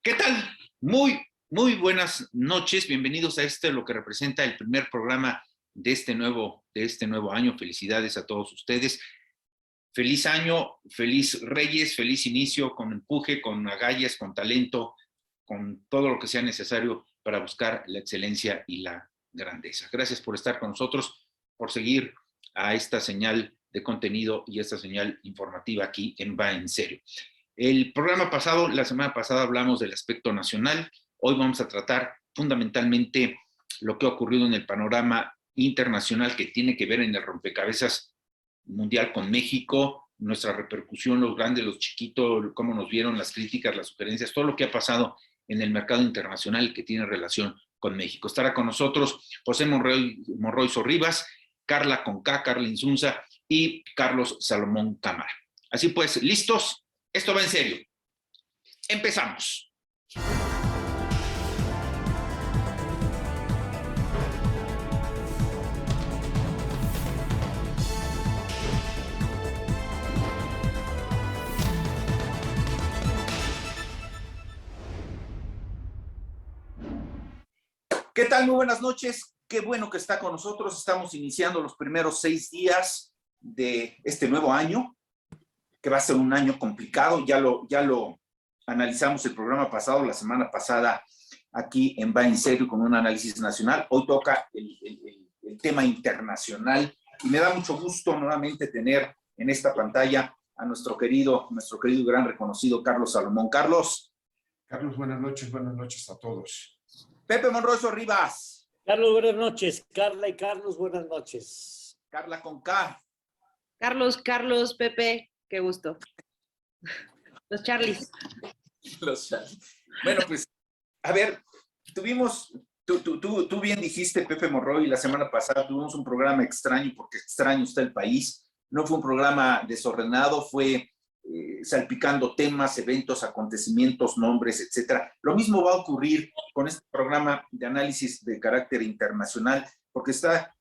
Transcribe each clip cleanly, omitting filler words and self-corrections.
¿Qué tal? Muy buenas noches. Bienvenidos a lo que representa el primer programa de este nuevo año. Felicidades a todos ustedes. Feliz año, feliz Reyes, feliz inicio, con empuje, con agallas, con talento, con todo lo que sea necesario para buscar la excelencia y la grandeza. Gracias por estar con nosotros, por seguir a esta señal de contenido y esta señal informativa aquí en Va en Serio. El programa pasado, la semana pasada, hablamos del aspecto nacional. Hoy vamos a tratar fundamentalmente lo que ha ocurrido en el panorama internacional que tiene que ver en el rompecabezas mundial con México, nuestra repercusión, los grandes, los chiquitos, cómo nos vieron, las críticas, las sugerencias, todo lo que ha pasado en el mercado internacional que tiene relación con México. Estará con nosotros José Monroy Sorribas, Carla Conká, Carla Insunza y Carlos Salomón Cámara. Así pues, ¿listos? Esto va en serio. Empezamos. ¿Qué tal? Muy buenas noches. Qué bueno que está con nosotros. Estamos iniciando los primeros 6 días de este nuevo año, que va a ser un año complicado. Ya lo analizamos el programa pasado, la semana pasada, aquí en Va en Serio con un análisis nacional. Hoy toca el tema internacional y me da mucho gusto nuevamente tener en esta pantalla a nuestro querido y gran reconocido Carlos Salomón. Carlos, buenas noches a todos. Pepe Monroy Sorribas. Carlos, buenas noches. Carla y Carlos, buenas noches. Carla Conká. Carlos, Pepe, qué gusto. Los Charlies. Bueno, pues, a ver, tú bien dijiste, Pepe Monroy, la semana pasada tuvimos un programa extraño, porque extraño está el país. No fue un programa desordenado, fue salpicando temas, eventos, acontecimientos, nombres, etcétera. Lo mismo va a ocurrir con este programa de análisis de carácter internacional, porque está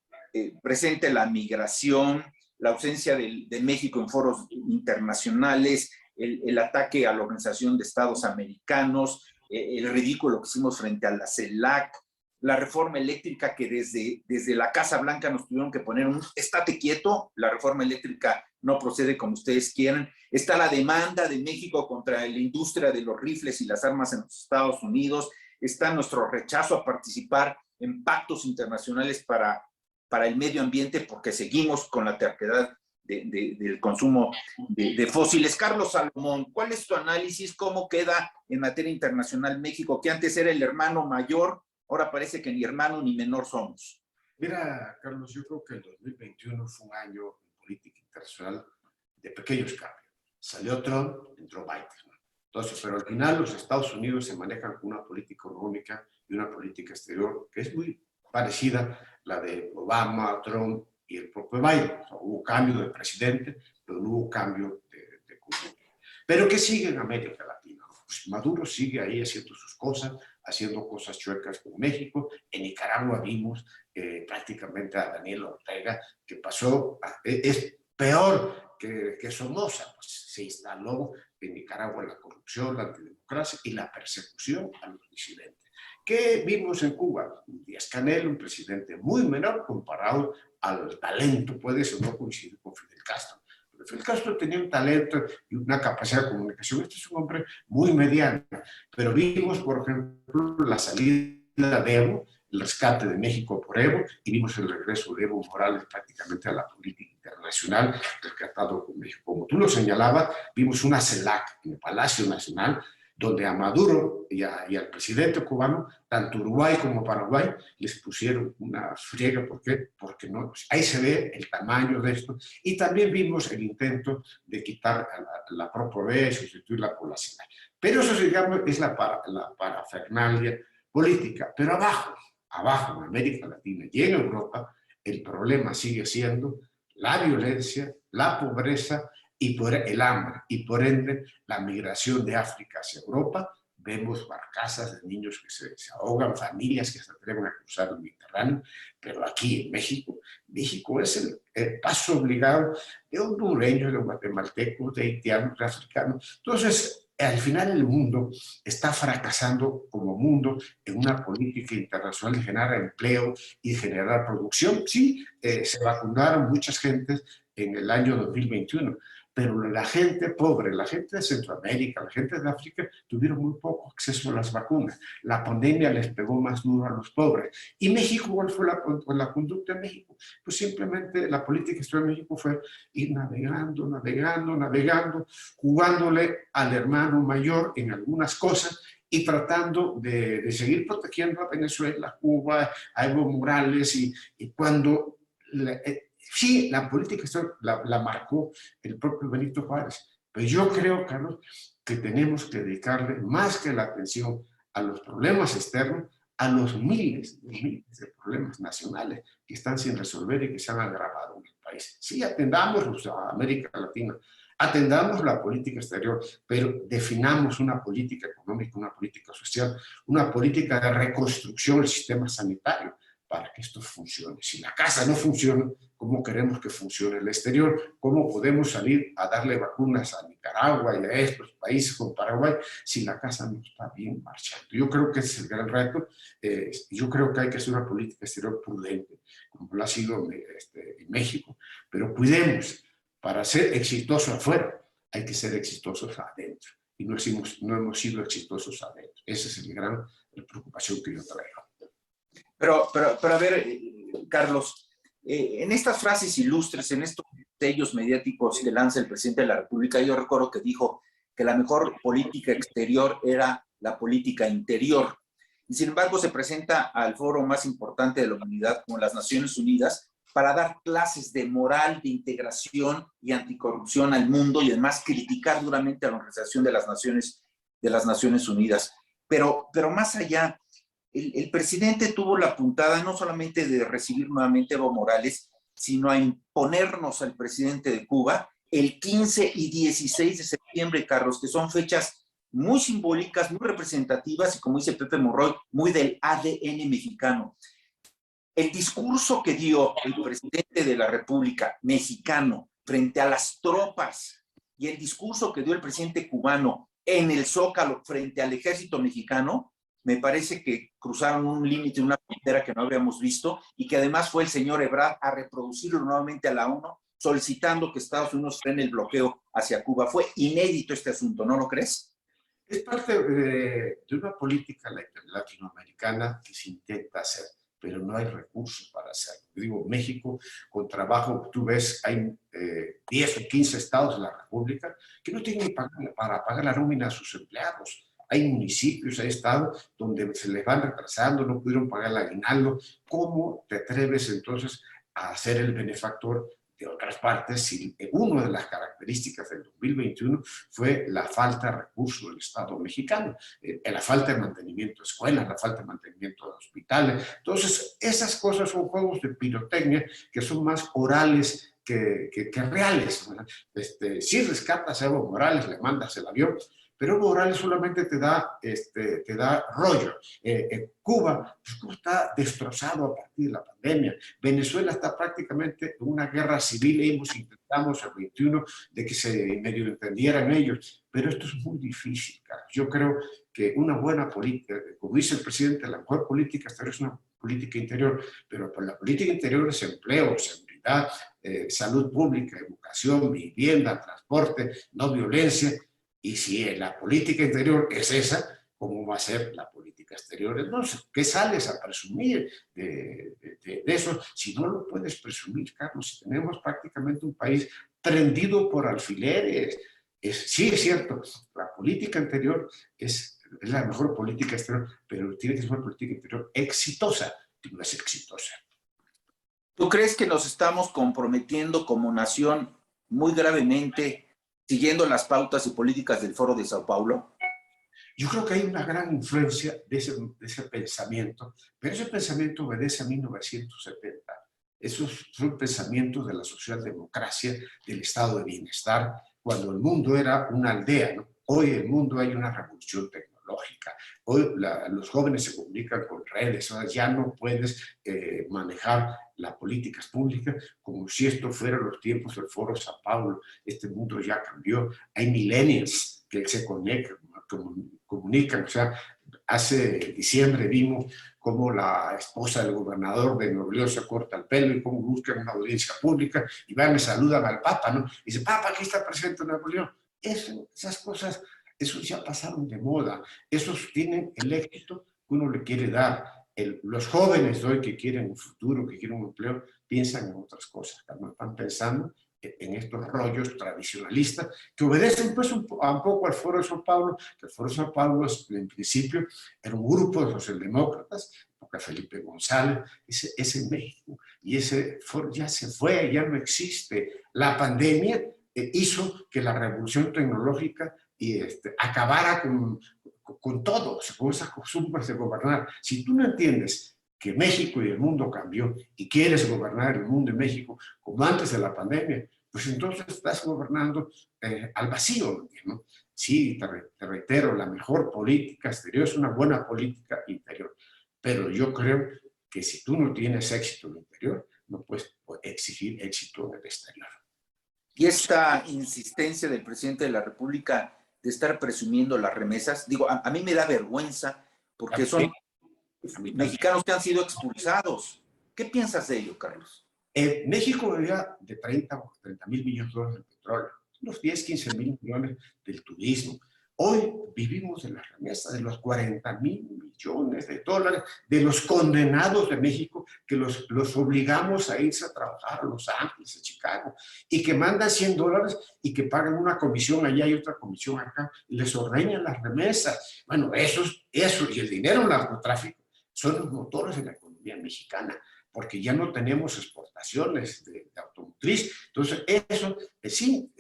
presente la migración, la ausencia de México en foros internacionales, el ataque a la Organización de Estados Americanos, el ridículo que hicimos frente a la CELAC, la reforma eléctrica que desde la Casa Blanca nos tuvieron que poner un estate quieto, la reforma eléctrica no procede como ustedes quieren. Está la demanda de México contra la industria de los rifles y las armas en los Estados Unidos. Está nuestro rechazo a participar en pactos internacionales para el medio ambiente porque seguimos con la terquedad del consumo de fósiles. Carlos Salomón, ¿cuál es tu análisis? ¿Cómo queda en materia internacional México, que antes era el hermano mayor, ahora parece que ni hermano ni menor somos? Mira, Carlos, yo creo que el 2021 fue un año en política internacional de pequeños cambios. Salió Trump, entró Biden. Entonces, pero al final los Estados Unidos se manejan con una política económica y una política exterior que es muy parecida a la de Obama, Trump y el propio Biden. O sea, hubo cambio de presidente, pero no hubo cambio de conjunto. ¿Pero qué sigue en América Latina? Pues Maduro sigue ahí haciendo sus cosas, haciendo cosas chuecas con México. En Nicaragua vimos prácticamente a Daniel Ortega, que pasó, es peor que Somoza, pues se instaló en Nicaragua la corrupción, la antidemocracia y la persecución a los disidentes. ¿Qué vimos en Cuba? Díaz-Canel, un presidente muy menor comparado al talento, puede ser no coincidir con Fidel Castro. Pero Fidel Castro tenía un talento y una capacidad de comunicación. Este es un hombre muy mediano. Pero vimos, por ejemplo, la salida de Evo, el rescate de México por Evo, y vimos el regreso de Evo Morales prácticamente a la política internacional, rescatado con México. Como tú lo señalabas, vimos una CELAC en el Palacio Nacional, donde a Maduro y al presidente cubano, tanto Uruguay como Paraguay, les pusieron una friega. ¿Por qué? Porque no, ahí se ve el tamaño de esto. Y también vimos el intento de quitar la PROPOVEA y sustituirla por la CELAC. Pero eso, digamos, es la parafernalia política. Pero abajo en América Latina y en Europa, el problema sigue siendo la violencia, la pobreza y por el hambre, y por ende la migración de África hacia Europa. Vemos barcazas de niños que se ahogan, familias que se atreven a cruzar el Mediterráneo, pero aquí en México es el paso obligado de hondureños, de guatemaltecos, de haitianos, de africanos. Entonces, al final el mundo está fracasando como mundo en una política internacional de generar empleo y generar producción. Sí, se vacunaron muchas gentes en el año 2021, pero la gente pobre, la gente de Centroamérica, la gente de África, tuvieron muy poco acceso a las vacunas. La pandemia les pegó más duro a los pobres. ¿Y México, cuál fue la conducta de México? Pues simplemente la política exterior de México fue ir navegando, navegando, navegando, jugándole al hermano mayor en algunas cosas y tratando de seguir protegiendo a Venezuela, Cuba, a Evo Morales, y cuando... sí, la política exterior la marcó el propio Benito Juárez, pero yo creo, Carlos, que tenemos que dedicarle más que la atención a los problemas externos, a los miles de problemas nacionales que están sin resolver y que se han agravado en el país. Sí, atendamos a América Latina, atendamos la política exterior, pero definamos una política económica, una política social, una política de reconstrucción del sistema sanitario para que esto funcione. Si la casa no funciona, ¿cómo queremos que funcione el exterior? ¿Cómo podemos salir a darle vacunas a Nicaragua y a estos países como Paraguay si la casa no está bien marchando? Yo creo que ese es el gran reto. Yo creo que hay que hacer una política exterior prudente, como lo ha sido en México, pero cuidemos. Para ser exitosos afuera, hay que ser exitosos adentro. Y no hemos sido exitosos adentro. Esa es la preocupación que yo traigo. Pero a ver, Carlos, en estas frases ilustres, en estos sellos mediáticos que lanza el presidente de la República, yo recuerdo que dijo que la mejor política exterior era la política interior. Y sin embargo se presenta al foro más importante de la humanidad, como las Naciones Unidas, para dar clases de moral, de integración y anticorrupción al mundo y además criticar duramente a la Organización de las Naciones Unidas. Pero más allá, el presidente tuvo la puntada no solamente de recibir nuevamente a Evo Morales, sino a imponernos al presidente de Cuba el 15 y 16 de septiembre, Carlos, que son fechas muy simbólicas, muy representativas y, como dice Pepe Monroy, muy del ADN mexicano. El discurso que dio el presidente de la República mexicano frente a las tropas y el discurso que dio el presidente cubano en el Zócalo frente al ejército mexicano, me parece que cruzaron un límite, una frontera que no habíamos visto, y que además fue el señor Ebrard a reproducirlo nuevamente a la ONU, solicitando que Estados Unidos frene el bloqueo hacia Cuba. Fue inédito este asunto, ¿no lo crees? Es parte de una política latinoamericana que se intenta hacer, pero no hay recursos para hacerlo. Digo, México, con trabajo, tú ves, hay 10 o 15 estados de la República que no tienen para pagar la nómina a sus empleados. Hay municipios, hay estados donde se les van retrasando, no pudieron pagar el aguinaldo. ¿Cómo te atreves entonces a ser el benefactor de otras partes si una de las características del 2021 fue la falta de recursos del Estado mexicano, la falta de mantenimiento de escuelas, la falta de mantenimiento de hospitales? Entonces, esas cosas son juegos de pirotecnia que son más orales que reales. Si rescatas a Evo Morales, le mandas el avión, pero Evo Morales solamente te da rollo. Cuba está destrozado a partir de la pandemia. Venezuela está prácticamente en una guerra civil. Intentamos el 21 de que se medio entendieran ellos, pero esto es muy difícil, Carlos. Yo creo que una buena política, como dice el presidente, la mejor política exterior es una política interior, pero la política interior es empleo, seguridad, salud pública, educación, vivienda, transporte, no violencia. Y si la política interior es esa, ¿cómo va a ser la política exterior? Entonces, ¿qué sales a presumir de eso? Si no lo puedes presumir, Carlos, si tenemos prácticamente un país prendido por alfileres. Sí, es cierto, la política interior es la mejor política exterior, pero tiene que ser una política interior exitosa, y no es exitosa. ¿Tú crees que nos estamos comprometiendo como nación muy gravemente siguiendo las pautas y políticas del Foro de Sao Paulo? Yo creo que hay una gran influencia de ese pensamiento, pero ese pensamiento obedece a 1970. Esos son pensamientos de la socialdemocracia, del estado de bienestar, cuando el mundo era una aldea, ¿no? Hoy el mundo hay una revolución tecnológica. tecnológica. Hoy los jóvenes se comunican con redes, ahora ya no puedes manejar las políticas públicas como si esto fuera los tiempos del Foro Sao Paulo. Este mundo ya cambió. Hay millennials que se comunican. O sea, hace diciembre vimos cómo la esposa del gobernador de Nuevo León se corta el pelo y cómo buscan una audiencia pública y van y saludan al Papa, ¿no? Y dice, Papa, aquí está presente en Nuevo León. Esas cosas, esos ya pasaron de moda. Esos tienen el éxito que uno le quiere dar. Los jóvenes de hoy que quieren un futuro, que quieren un empleo, piensan en otras cosas. No están pensando en estos rollos tradicionalistas que obedecen pues un poco al Foro de Sao Paulo, que el Foro de Sao Paulo en principio era un grupo de socialdemócratas, porque Felipe González, ese en México, y ese foro ya se fue, ya no existe. La pandemia hizo que la revolución tecnológica acabara con todo, con esas costumbres de gobernar. Si tú no entiendes que México y el mundo cambió y quieres gobernar el mundo y México como antes de la pandemia, pues entonces estás gobernando al vacío, ¿no? Sí, te reitero, la mejor política exterior es una buena política interior, pero yo creo que si tú no tienes éxito en el interior, no puedes exigir éxito en el exterior. Y esta insistencia del presidente de la República de estar presumiendo las remesas, digo, a mí me da vergüenza porque son mexicanos que han sido expulsados. ¿Qué piensas de ello, Carlos? México vivía de 30 mil millones de dólares de petróleo, unos 10, 15 mil millones del turismo. Hoy vivimos de las remesas de los 40 mil millones de dólares de los condenados de México que los obligamos a irse a trabajar a Los Ángeles, a Chicago, y que mandan $100 y que pagan una comisión allá y otra comisión acá, y les ordeñan las remesas. Bueno, eso y el dinero en el narcotráfico son los motores de la economía mexicana, porque ya no tenemos exportaciones de automotriz. Entonces, eso, sí,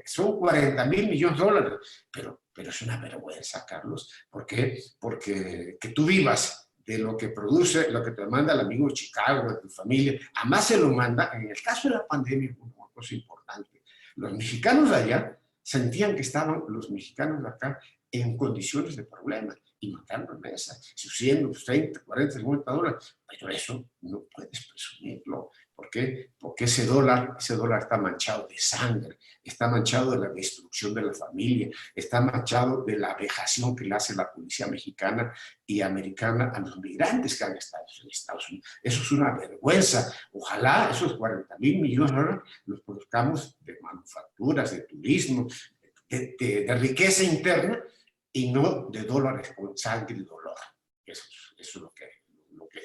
son 40 mil millones de dólares, pero es una vergüenza, Carlos. ¿Por qué? Porque que tú vivas de lo que produce, lo que te manda el amigo de Chicago, de tu familia, además se lo manda, en el caso de la pandemia, una cosa importante, los mexicanos de allá sentían que estaban los mexicanos de acá en condiciones de problema y mandaron remesas, 100, 30, 40, 50 dólares, pero eso no puedes presumirlo. ¿Por qué? Porque ese dólar está manchado de sangre, está manchado de la destrucción de la familia, está manchado de la vejación que le hace la policía mexicana y americana a los migrantes que han estado en Estados Unidos. Eso es una vergüenza. Ojalá esos 40 mil millones de dólares los produzcamos de manufacturas, de turismo, de riqueza interna, y no de dólares con sangre y dolor. Eso es lo que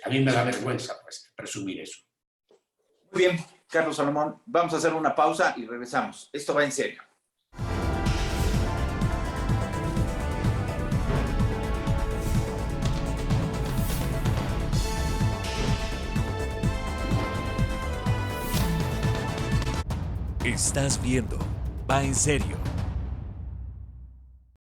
a mí me da vergüenza, pues, presumir eso. Muy bien, Carlos Salomón, vamos a hacer una pausa y regresamos. Esto va en serio. Estás viendo Va en Serio